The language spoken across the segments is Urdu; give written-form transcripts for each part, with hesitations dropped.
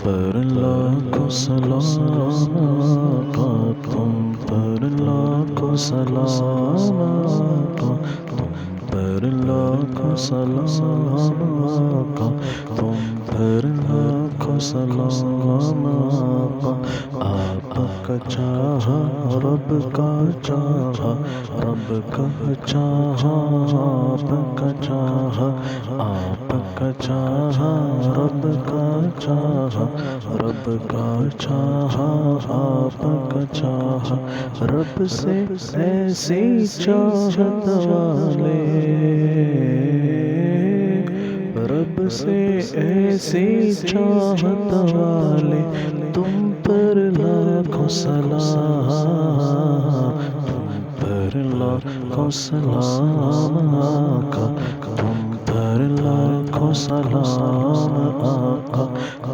پر لاکھوں سلام آقا، تم پر لاکھوں سلام آقا، تم پر لاکھوں سلام آقا، تم پر لاکھوں سلام آقا۔ آپ کا چاہا رب کا چاہا، رب کا چاہا آپ کا چاہا، آپ کا چاہا رب کا چاہا، رب کا چاہا آپ کا چاہا۔ رب سے ایسی چاہت والے، رب سے ایسی چاہت والے، تم پر لاکھوں سلام، تم پر لاکھوں سلام آقا، تم پر لاکھوں سلام آقا،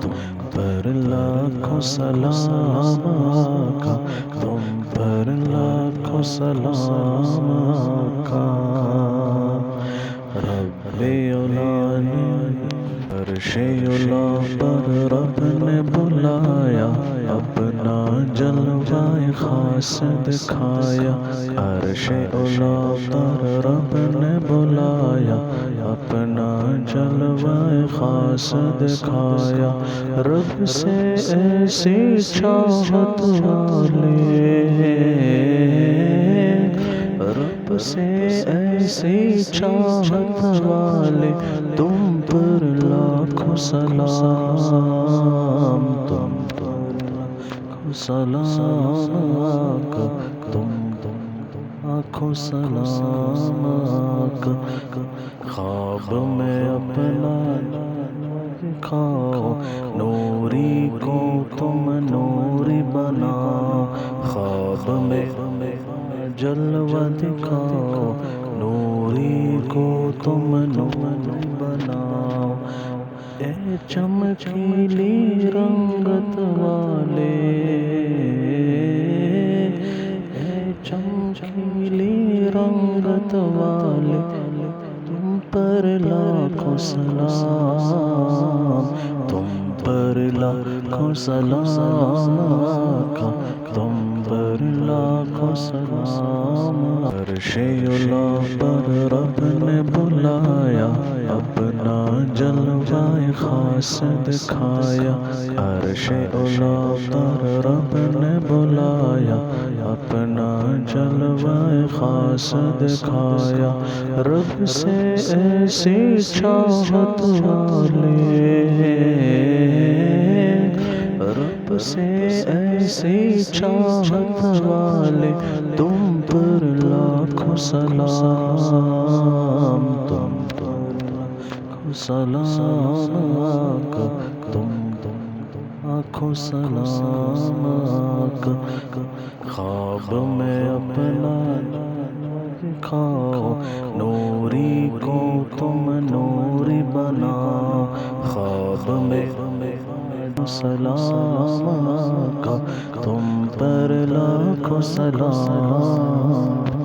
تم پر لاکھوں سلام آقا، تم پر لاکھوں سلام آقا۔ رب اولا نے عرش اولا پر رب نے بلایا، اپنا جلوہ خاص دکھایا۔ عرش اولا پر رب نے بلایا، اپنا جلوہ خاص دکھایا۔ رب سے ایسی چاہت والے، رب سے ایسی چاہت والے، تم پر لاکھوں سلام، تم پر لاکھوں سلام آقا، تم لاکھوں سلام آقا۔ خواب میں اپنا دکھاؤ، نوری کو تم نوری بناؤ۔ خواب میں جلوہ دکھاؤ، نوری کو تم نوری بناؤ۔ اے چمکیلی رنگت والے، اے چمکیلی رنگت والے، تم پر لاکھوں سلام، تم پر لاکھوں سلام آقا، تم پر لاکھوں سلام۔ عرش اولا پر رب نے بلایا، اپنا جلوہ خاص دکھایا۔ عرش اولا پر رب نے بلایا، اپنا جلوہ خاص دکھایا۔ رب سے ایسی چاہت والے، رب سے ایسی چاہت والے، تم پر لاکھوں سلام، تم پر لاکھوں سلام آقا، تم لاکھوں سلام آقا۔ خواب میں اپنا دکھاؤ، نوری کو تم نوری بناؤ۔ خواب میں سلام آقا، تم پر لاکھوں سلام۔